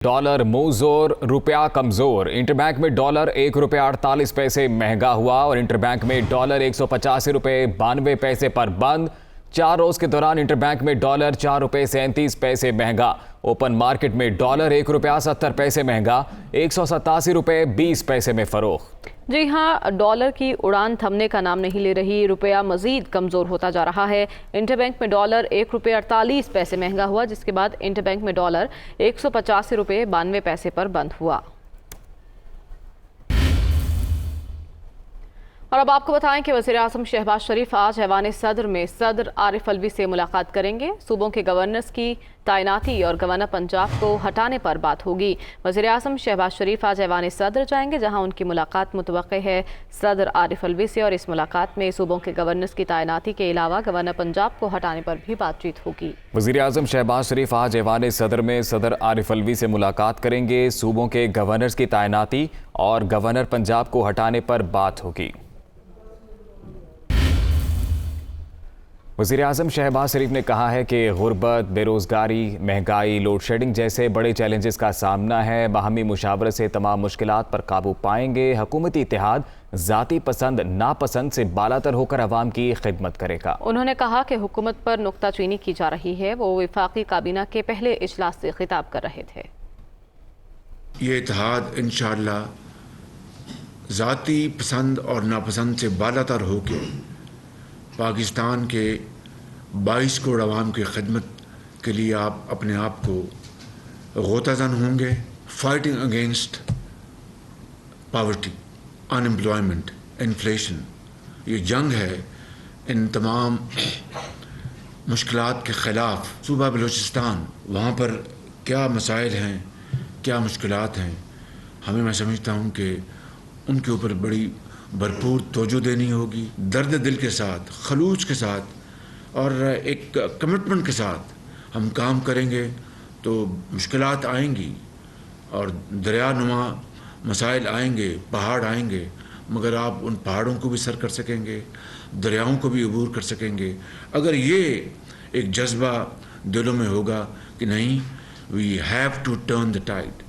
Dollar मुंह जोर, रुपया कमजोर। इंटरबैंक में डॉलर 1 रुपया 48 पैसे महंगा हुआ और इंटरबैंक में डॉलर 185 रुपये 92 पैसे पर बंद। 4 रोज के दौरान इंटरबैंक में डॉलर 4 रुपये 37 पैसे महंगा। ओपन मार्केट में डॉलर 1 रुपया 70 पैसे महंगा, 187 रुपये 20 पैसे में फरोख्त। जी हाँ, डॉलर की उड़ान थमने का नाम नहीं ले रही। रुपया मजीद कमज़ोर होता जा रहा है। इंटरबैंक में डॉलर 1 रुपये 48 पैसे महंगा हुआ, जिसके बाद इंटरबैंक में डॉलर 185 रुपये 92 पैसे पर बंद हुआ। और अब आपको बताएं कि वज़ीर-ए-आज़म शहबाज शरीफ आज ऐवान सदर में सदर आरिफ अलवी से मुलाकात करेंगे। सूबों के गवर्नर्स की तैनाती और गवर्नर पंजाब को हटाने पर बात होगी। वज़ीर-ए-आज़म शहबाज शरीफ आज ऐवान सदर जाएंगे, जहां उनकी मुलाकात मुतवक्के है सदर आरिफ अलवी से, और इस मुलाकात में सूबों के गवर्नर्स की तैनाती के अलावा गवर्नर पंजाब को हटाने पर भी बातचीत होगी। वज़ीर-ए-आज़म शहबाज शरीफ आज ऐवान सदर में सदर आरिफ अलवी से मुलाकात करेंगे। सूबों के गवर्नर्स की तैनाती और गवर्नर पंजाब को हटाने पर बात होगी। वज़ीर-ए-आज़म शहबाज शरीफ ने कहा है कि गुर्बत, बेरोज़गारी, महंगाई, लोड शेडिंग जैसे बड़े चैलेंजेस का सामना है। बाहमी मुशावरत से तमाम मुश्किलात पर काबू पाएंगे। हुकूमती इत्तेहाद ज़ाती पसंद नापसंद से बालातर होकर अवाम की खिदमत करेगा। उन्होंने कहा कि हुकूमत पर नुक्ताचीनी की जा रही है। वो वफाकी काबीना के पहले इजलास से खिताब कर रहे थे। ये इत्तेहाद इंशाअल्लाह ज़ाती पसंद और नापसंद से बालातर होकर पाकिस्तान के 22 करोड़ अवाम की खिदमत के लिए आप अपने आप को गोताज़न होंगे। Fighting against poverty, unemployment, inflation, ये जंग है इन तमाम मुश्किलात के ख़िलाफ़। सूबा बलूचिस्तान, वहाँ पर क्या मसाइल हैं, क्या मुश्किलात हैं, हमें मैं समझता हूँ कि उनके ऊपर बड़ी भरपूर तवज्जो देनी होगी। दर्द दिल के साथ, खलूस के साथ और एक कमिटमेंट के साथ हम काम करेंगे तो मुश्किलात आएंगी और दरिया नुमा मसाइल आएंगे, पहाड़ आएंगे, मगर आप उन पहाड़ों को भी सर कर सकेंगे, दरियाओं को भी अबूर कर सकेंगे अगर ये एक जज्बा दिलों में होगा कि नहीं, we have to turn the tide.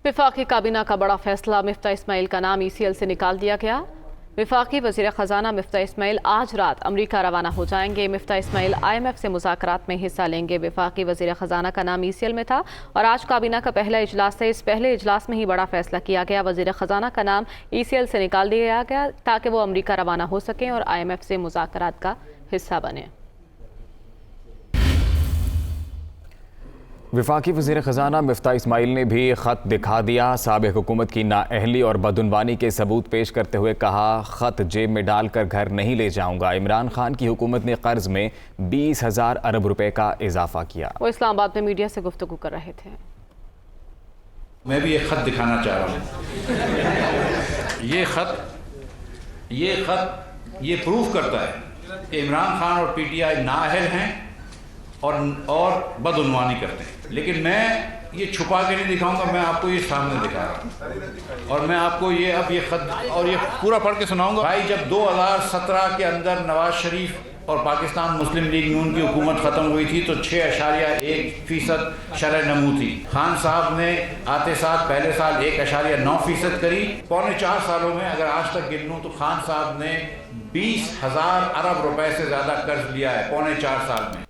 वफाकी काबीना का बड़ा फैसला, मिफ्ता इस्माइल का नाम ECL से निकाल दिया गया। वफाकी वज़ीर ख़जाना मिफ्ता इस्माइल आज रात अमरीका रवाना हो जाएंगे। मिफ्ता इस्माइल IMF से मुज़ाकरात में हिस्सा लेंगे। वफाकी वज़ीर ख़जाना का नाम ECL में था और आज काबीना का पहला इजलास है। इस पहले इजलास में ही बड़ा फैसला किया गया। वज़ीर ख़जाना का नाम ECL से निकाल दिया गया ताकि वो अमरीका रवाना हो सकें और IMF से मुज़ाकरात का हिस्सा बने। वफाकी वज़ीर ख़जाना मिफ्ता इस्माइल ने भी ख़त दिखा दिया। साबिक़ हुकूमत की नाअहली और बदउनवानी के सबूत पेश करते हुए कहा, ख़त जेब में डालकर घर नहीं ले जाऊंगा। इमरान खान की हुकूमत ने कर्ज में 20,000 अरब रुपए का इजाफा किया। वो इस्लामाबाद में मीडिया से गुफ्तगू कर रहे थे। मैं भी एक ख़त दिखाना चाह रहा हूँ। ये ख़त ये प्रूफ करता है कि इमरान खान और PTI नाअहल हैं और बदउनवानी करते हैं। लेकिन मैं ये छुपा के नहीं दिखाऊंगा, मैं आपको ये सामने दिखा रहा हूँ और मैं आपको ये अब ये खत और ये पूरा पढ़ के सुनाऊंगा। भाई, जब 2017 के अंदर नवाज शरीफ और पाकिस्तान मुस्लिम लीग नून की हुकूमत ख़त्म हुई थी तो 6.1% शरह नमू थी। खान साहब ने आते साथ पहले साल 1.9% करी। पौने 4 सालों में अगर आज तक गिन लूँ तो खान साहब ने 20,000 अरब रुपए से ज़्यादा कर्ज लिया है पौने 4 साल में।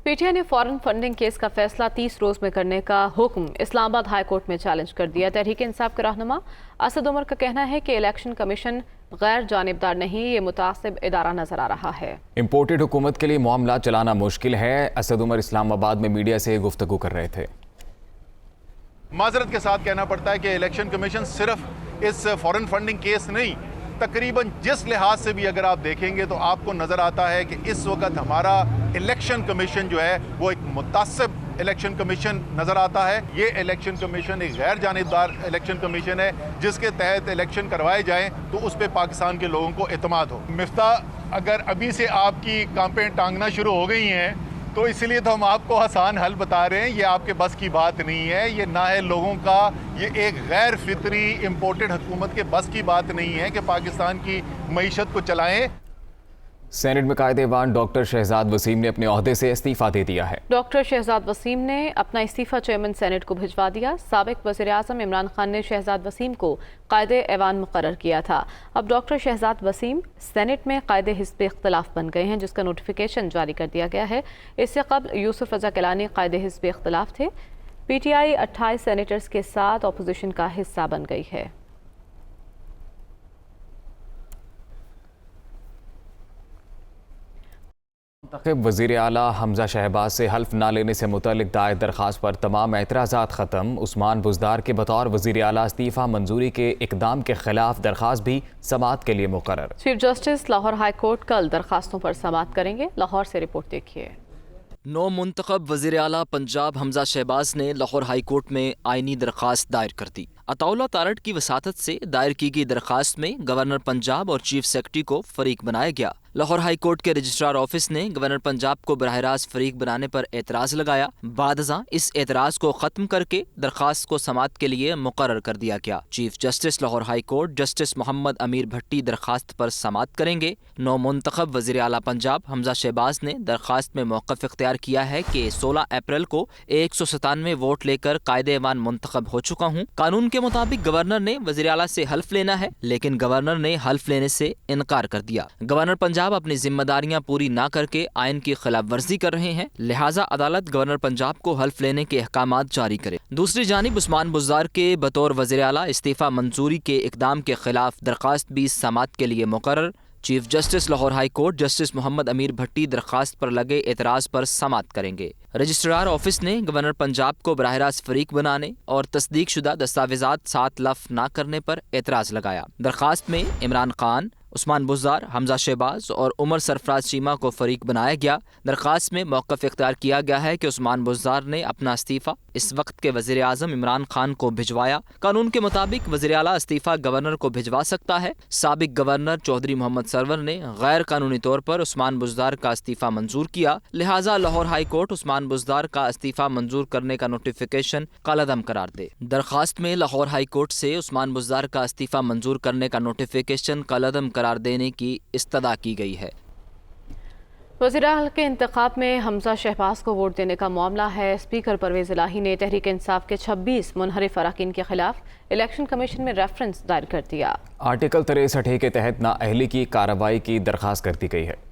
PTI ने फॉरेन फंडिंग केस का फैसला 30 रोज में करने का हुक्म इस्लामाबाद हाई कोर्ट में चैलेंज कर दिया। तहरीक इंसाफ के रहनुमा असद उमर का कहना है कि इलेक्शन कमीशन गैर जानिबदार नहीं, ये मुतासिब इदारा नजर आ रहा है। इम्पोर्टेड हुकूमत के लिए मामला चलाना मुश्किल है। असद उमर इस्लामाबाद में मीडिया से गुफ्तगू कर रहे थे। माजरत के साथ कहना पड़ता है कि इलेक्शन कमीशन सिर्फ इस फॉरेन फंडिंग केस नहीं, तकरीबन जिस लिहाज से भी अगर आप देखेंगे तो आपको नज़र आता है कि इस वक्त हमारा इलेक्शन कमीशन जो है वो एक मुतासिब इलेक्शन कमीशन नज़र आता है। ये इलेक्शन कमीशन एक गैर जानिबदार इलेक्शन कमीशन है जिसके तहत इलेक्शन करवाए जाएं तो उस पर पाकिस्तान के लोगों को एतमाद हो। मिफ्ता, अगर अभी से आपकी कांपें टांगना शुरू हो गई हैं तो इसलिए तो हम आपको आसान हल बता रहे हैं। ये आपके बस की बात नहीं है। ये नाअहल लोगों का, ये एक गैर फितरी इम्पोर्टेड हुकूमत के बस की बात नहीं है कि पाकिस्तान की मईशत को चलाएं। سینٹ میں قائد ایوان ڈاکٹر شہزاد وسیم نے اپنے عہدے سے استعفیٰ دے دیا ہے۔ ڈاکٹر شہزاد وسیم نے اپنا استعفیٰ چیئرمین سینٹ کو بھجوا دیا۔ سابق وزیر اعظم عمران خان نے شہزاد وسیم کو قائد ایوان مقرر کیا تھا۔ اب ڈاکٹر شہزاد وسیم سینٹ میں قائد حزب اختلاف بن گئے ہیں، جس کا نوٹیفیکیشن جاری کر دیا گیا ہے۔ اس سے قبل یوسف رضا گیلانی قائد حزب اختلاف تھے۔ پی ٹی آئی 28 سینیٹرز کے ساتھ اپوزیشن کا حصہ بن گئی ہے۔ منتخب وزیر اعلیٰ حمزہ شہباز سے حلف نہ لینے سے متعلق دائر درخواست پر تمام اعتراضات ختم۔ عثمان بزدار کے بطور وزیر اعلیٰ استعفیٰ منظوری کے اقدام کے خلاف درخواست بھی سماعت کے لیے مقرر۔ Chief justice Lahore high court کل درخواستوں پر سماعت کریں گے۔ لاہور سے رپورٹ دیکھیے۔ نو منتخب وزیر اعلیٰ پنجاب حمزہ شہباز نے لاہور ہائی کورٹ میں آئینی درخواست دائر کر دی۔ عطاءاللہ تارڑ کی وساطت سے دائر کی گئی درخواست میں گورنر پنجاب اور چیف سیکرٹری کو فریق بنایا گیا۔ لاہور ہائی کورٹ کے رجسٹرار آفس نے گورنر پنجاب کو براہ راست فریق بنانے پر اعتراض لگایا۔ بعد ازاں اس اعتراض کو ختم کر کے درخواست کو سماعت کے لیے مقرر کر دیا گیا۔ Chief justice Lahore high court justice Muhammad Amir Bhatti درخواست پر سماعت کریں گے۔ نو منتخب وزیر اعلیٰ پنجاب حمزہ شہباز نے درخواست میں موقف اختیار کیا ہے کہ 16 اپریل کو 197 ووٹ لے کر قائد ایوان منتخب ہو چکا ہوں۔ قانون کے مطابق گورنر نے وزیر اعلیٰ سے حلف لینا ہے، لیکن گورنر نے حلف لینے سے انکار کر دیا۔ گورنر پنجاب اپنی ذمہ داریاں پوری نہ کر کے آئین کی خلاف ورزی کر رہے ہیں، لہٰذا عدالت گورنر پنجاب کو حلف لینے کے احکامات جاری کرے۔ دوسری جانب عثمان بزدار کے بطور وزیر اعلیٰ استعفیٰ منظوری کے اقدام کے خلاف درخواست بھی سماعت کے لیے مقرر۔ Chief justice Lahore high court justice Muhammad Amir Bhatti درخواست پر لگے اعتراض پر سماعت کریں گے۔ رجسٹرار آفس نے گورنر پنجاب کو براہ راست فریق بنانے اور تصدیق شدہ دستاویزات ساتھ لفظ نہ کرنے پر اعتراض لگایا۔ درخواست میں عمران خان، عثمان بزدار، حمزہ شہباز اور عمر سرفراز چیمہ کو فریق بنایا گیا۔ درخواست میں موقف اختیار کیا گیا ہے کہ عثمان بزدار نے اپنا استعفیٰ اس وقت کے وزیر اعظم عمران خان کو بھجوایا۔ قانون کے مطابق وزیر اعلیٰ استعفیٰ گورنر کو بھجوا سکتا ہے۔ سابق گورنر چودھری محمد سرور نے غیر قانونی طور پر عثمان بزدار کا استعفیٰ منظور کیا، لہٰذا لاہور ہائی کورٹ عثمان بزدار کا استعفیٰ منظور کرنے کا نوٹیفیکیشن کالعدم قرار دے۔ درخواست میں لاہور ہائی کورٹ سے عثمان بزدار کا استعفیٰ منظور کرنے کا نوٹیفیکیشن کالعدم قرار دینے کی استدعا کی گئی ہے۔ وزیر اعلیٰ کے انتخاب میں حمزہ شہباز کو ووٹ دینے کا معاملہ ہے۔ اسپیکر پرویز الہی نے تحریک انصاف کے 26 منحرف اراکین کے خلاف الیکشن کمیشن میں ریفرنس دائر کر دیا۔ آرٹیکل 63 کے تحت نااہلی کی کارروائی کی درخواست کر دی گئی ہے۔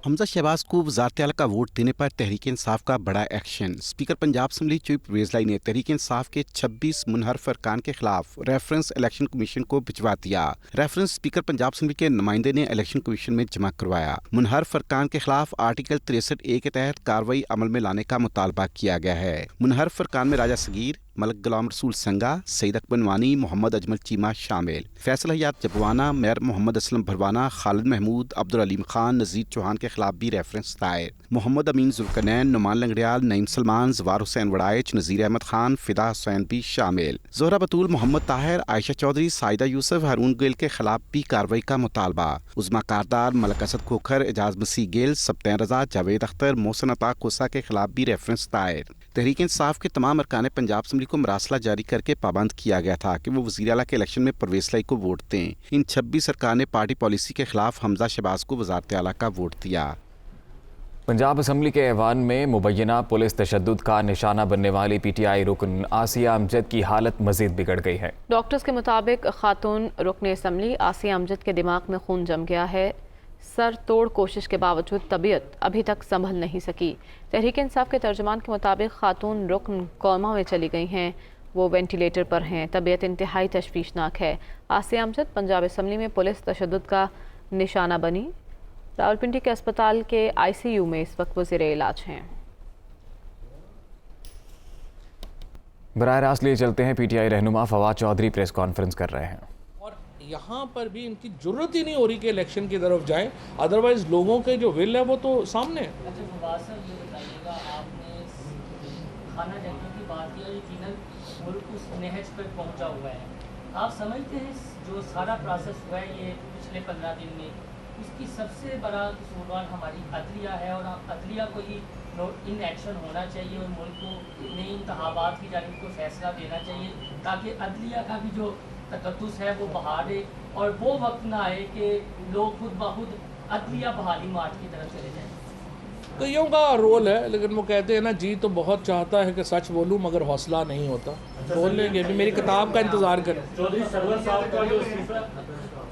حمزہ شہباز کو وزارت اعلیٰ کا ووٹ دینے پر تحریک انصاف کا بڑا action. Speaker Punjab assembly chief Pervaiz Elahi نے تحریک انصاف کے 26 منحرف ارکان کے خلاف ریفرنس الیکشن کمیشن کو بھجوا دیا۔ ریفرنس اسپیکر پنجاب اسمبلی کے نمائندے نے الیکشن کمیشن میں جمع کروایا۔ منحرف ارکان کے خلاف آرٹیکل 63A کے تحت کارروائی عمل میں لانے کا مطالبہ کیا گیا ہے۔ منحرف ارکان میں راجہ صغیر، ملک غلام رسول سنگا، سعید اکبر وانی، محمد اجمل چیمہ شامل۔ فیصل حیات جبوانہ، میر محمد اسلم بھروانہ، خالد محمود، عبدالعلیم خان، نذیر چوہان کے خلاف بھی ریفرنس دائر۔ محمد امین ذوالقرنین، نعمان لنگڑیال، نعیم سلمان، زوار حسین وڑائچ، نذیر احمد خان، فدا حسین بھی شامل۔ زہرہ بطول، محمد طاہر، عائشہ چودھری، سائدہ یوسف، ہارون گل کے خلاف بھی کارروائی کا مطالبہ۔ عظمیٰ کاردار، ملک اسد کھوکھر، اعجاز مسیح گل، سبطین رضا، جاوید اختر، محسن عطا کوسہ کے خلاف بھی ریفرنس دائر۔ تحریک انصاف کے تمام ارکان پنجاب اسمبلی کو مراسلہ جاری کر کے پابند کیا گیا تھا کہ وہ وزیر اعلیٰ کے الیکشن میں پرویز الہی کو ووٹ دیں۔ ان 26 ارکان نے پارٹی پالیسی کے خلاف حمزہ شہباز کو وزارت اعلیٰ کا ووٹ دیا۔ پنجاب اسمبلی کے ایوان میں مبینہ پولیس تشدد کا نشانہ بننے والی پی ٹی آئی رکن آسیہ امجد کی حالت مزید بگڑ گئی ہے۔ ڈاکٹرز کے مطابق خاتون رکن اسمبلی آسیہ امجد کے دماغ میں خون جم گیا ہے۔ سر توڑ کوشش کے باوجود طبیعت ابھی تک سنبھل نہیں سکی۔ تحریک انصاف کے ترجمان کے مطابق خاتون رکن کوما میں چلی گئی ہیں، وہ وینٹیلیٹر پر ہیں، طبیعت انتہائی تشویشناک ہے۔ آسیہ امجد پنجاب اسمبلی میں پولیس تشدد کا نشانہ بنی۔ راولپنڈی کے اسپتال کے آئی سی یو میں اس وقت وہ زیر علاج ہیں۔ براہ راست لیے چلتے ہیں، پی ٹی آئی رہنما فواد چودھری پریس کانفرنس کر رہے ہیں۔ یہاں پر بھی ان کی ضرورت ہی نہیں ہو رہی کہ الیکشن کی طرف جائیں، ادروائز لوگوں کے جو ول ہے وہ تو سامنے ہے۔ اچھا فواد صاحب، یہ بتائیے گا، آپ نے خانہ جنگی کی بات کی، یقیناً ملک اس نہج پر پہنچا ہوا ہے۔ آپ سمجھتے ہیں جو سارا پروسیس ہوا ہے یہ پچھلے 15 دن میں، اس کی سب سے بڑا قصوروار ہماری عدلیہ ہے، اور عدلیہ کو ہی ان ایکشن ہونا چاہیے اور ملک کو نئی انتخابات کی جانب کو فیصلہ دینا چاہیے تاکہ عدلیہ کا بھی جو تقدس ہے وہ بحال ہے، اور وہ وقت نہ آئے کہ لوگ خود بخود अदलिया बहाली मार्च की तरफ चले जाएं? कईयों का रोल है, लेकिन वो कहते हैं ना, जी तो बहुत चाहता है कि सच बोलूं मगर हौसला नहीं होता। बोल लेंगे, अभी मेरी किताब का इंतज़ार करें। चौधरी सरवर साहब का जो इस्तीफा,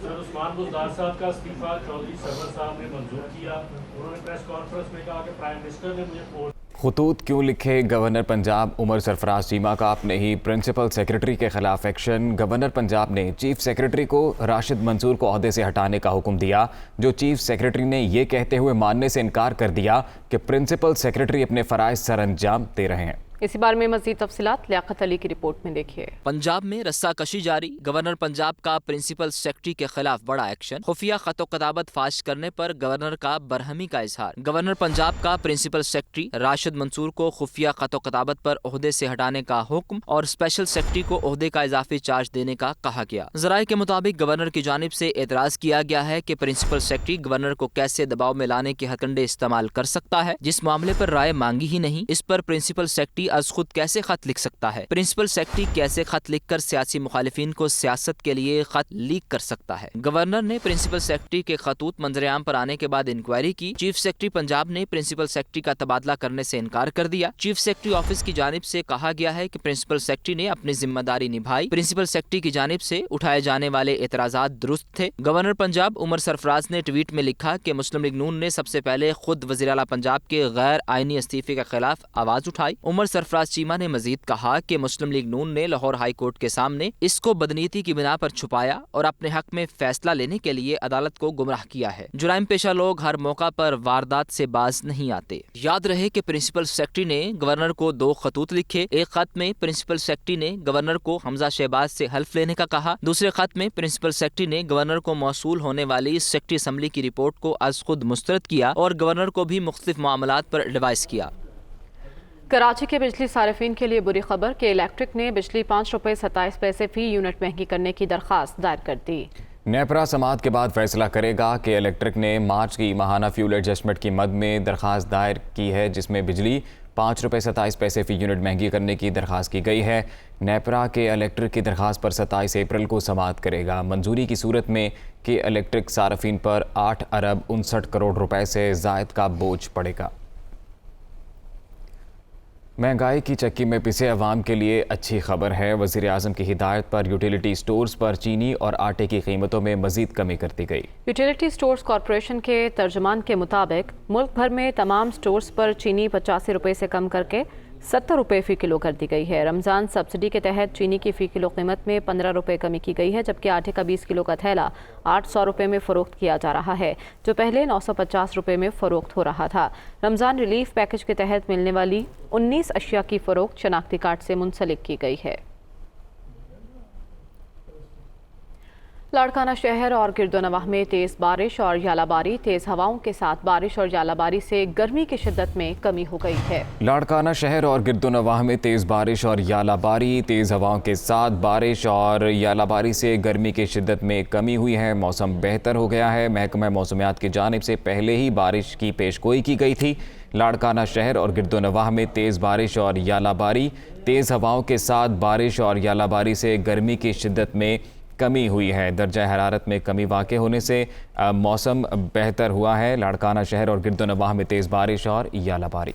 सर उस्मान बुज़दार साहब का इस्तीफा चौधरी सरवर साहब ने मंजूर किया। उन्होंने प्रेस कॉन्फ्रेंस में कहा कि प्राइम मिनिस्टर ने मुझे पोस्ट खतूत क्यों लिखे गवर्नर पंजाब उमर सरफराज चीमा का अपने ही प्रिंसिपल सेक्रेटरी के खिलाफ एक्शन। गवर्नर पंजाब ने चीफ सेक्रेटरी को राशिद मंसूर को ओहदे से हटाने का हुक्म दिया, जो चीफ सेक्रेटरी ने ये कहते हुए मानने से इनकार कर दिया कि प्रिंसिपल सेक्रेटरी अपने फ़राइज़ सर अंजाम दे रहे हैं। इसी बारे में मज़ीद तफसीलात लियाकत अली की रिपोर्ट में देखिए। पंजाब में रस्सा कशी जारी, गवर्नर पंजाब का प्रिंसिपल सेक्रेटरी के खिलाफ बड़ा एक्शन। खुफिया खतो कताबत फाश करने पर गवर्नर का बरहमी का इजहार। गवर्नर पंजाब का प्रिंसिपल सेक्रेटरी राशिद मंसूर को खुफिया खतो कताबत पर ओहदे से हटाने का हुक्म और स्पेशल सेक्रेटरी को ओहदे का इजाफी चार्ज देने का कहा गया। जराये के मुताबिक गवर्नर की जानिब से एतराज किया गया है कि प्रिंसिपल सेक्रेटरी गवर्नर को कैसे दबाव में लाने के हथकंडे इस्तेमाल कर सकता है, जिस मामले पर राय मांगी ही नहीं, इस पर प्रिंसिपल सेक्रेटरी आज खुद कैसे खत लिख सकता है। प्रिंसिपल सेक्रेटरी कैसे खत लिखकर सियासी मुखालिफिन को सियासत के लिए खत लीक कर सकता है। गवर्नर ने प्रिंसिपल सेक्रेटरी के खतूत मंजरेआम पर आने के बाद इंक्वायरी की। चीफ सेक्रेटरी पंजाब ने प्रिंसिपल सेक्रेटरी का तबादला करने से इनकार कर दिया। चीफ सेक्रेटरी ऑफिस की जानिब से कहा गया है कि प्रिंसिपल सेक्रेटरी ने अपनी जिम्मेदारी निभाई। प्रिंसिपल सेक्रेटरी की जानिब से उठाए जाने वाले एतराजात दुरुस्त थे। गवर्नर पंजाब उमर सरफराज ने ट्वीट में लिखा कि मुस्लिम लीग नून ने सबसे पहले खुद वज़ीर आला पंजाब के गैर आईनी इस्तीफे के खिलाफ आवाज उठाई। उमर सरफराज चीमा ने मजीद कहा कि मुस्लिम लीग नून ने लाहौर हाई कोर्ट के सामने इसको बदनीति की बिना पर छुपाया और अपने हक में फैसला लेने के लिए अदालत को गुमराह किया है। जुराइम पेशा लोग हर मौका पर वारदात से बाज नहीं आते। याद रहे कि प्रिंसिपल सेक्रेटरी ने गवर्नर को 2 खतूत लिखे। एक खत में प्रिंसिपल सेक्रेटरी ने गवर्नर को हमजा शहबाज से हल्फ लेने का कहा। दूसरे खत में प्रिंसिपल सेक्रेटरी ने गवर्नर को मौसूल होने वाली सेक्रेटरी असम्बली की रिपोर्ट को आज खुद मुस्तरद किया और गवर्नर को भी मुख्तलिफ मामलात पर एडवाइस किया। कराची के बिजली सारिफिन के लिए बुरी खबर कि इलेक्ट्रिक ने बिजली 5 रुपये 27 पैसे फी यूनिट महंगी करने की दरख्वास्त दायर कर दी। नेपरा समाअत के बाद फैसला करेगा कि इलेक्ट्रिक ने मार्च की माहाना फ्यूल एडजस्टमेंट की मद में दरख्वास्त दायर की है, जिसमें बिजली 5 रुपये 27 पैसे फी यूनिट महंगी करने की दरख्वास्त की गई है। नेपरा के इलेक्ट्रिक की दरख्वास्त पर 27 अप्रैल को समाअत करेगा। मंजूरी की सूरत में कि इलेक्ट्रिक सार्फिन पर 8 अरब 59 करोड़ रुपए से ज़ायद का बोझ पड़ेगा। महंगाई की चक्की में पिसे अवाम के लिए अच्छी खबर है। वज़ीर आज़म की हिदायत पर यूटिलिटी स्टोर्स पर चीनी और आटे की कीमतों में मज़ीद कमी कर दी गई। यूटिलिटी स्टोर्स कॉरपोरेशन के तर्जुमान के मुताबिक मुल्क भर में तमाम स्टोर्स पर चीनी 85 रुपये से कम करके 70 रुपये फ़ी किलो कर दी गई है। रमज़ान सब्सिडी के तहत चीनी की फ़ी किलो कीमत में 15 रुपये कमी की गई है, जबकि आटे का 20 किलो का थैला 800 रुपये में फ़रोख्त किया जा रहा है, जो पहले 950 रुपये में फ़रोख्त हो रहा था। रमज़ान रिलीफ पैकेज के तहत मिलने वाली 19 अशिया की फ़रोख्त शनाख्ती कार्ड से मुंसलिक की गई है। लाड़काना शहर और गिरदोनवाह में तेज़ बारिश और यालाबारी, तेज़ हवाओं के साथ बारिश और यालाबारी से गर्मी की शिद्दत में कमी हो गई है। लाड़काना शहर और गिरदोनवाह में तेज़ बारिश और यालाबारी, तेज़ हवाओं के साथ बारिश और यालाबारी से गर्मी की शिद्दत में कमी हुई है। मौसम बेहतर हो गया है। महकमा मौसमियात की जानिब से पहले ही बारिश की पेशगोई की गई थी। लाड़काना शहर और गिरदोनवाह में तेज़ बारिश और यालाबारी, तेज़ हवाओं के साथ बारिश और यालाबारी से गर्मी की शिद्दत में कमी हुई है। दर्जा हरारत में कमी वाक़ होने से मौसम बेहतर हुआ है। लाड़काना शहर और गिरदोनवाह में तेज़ बारिश और यालाबारी।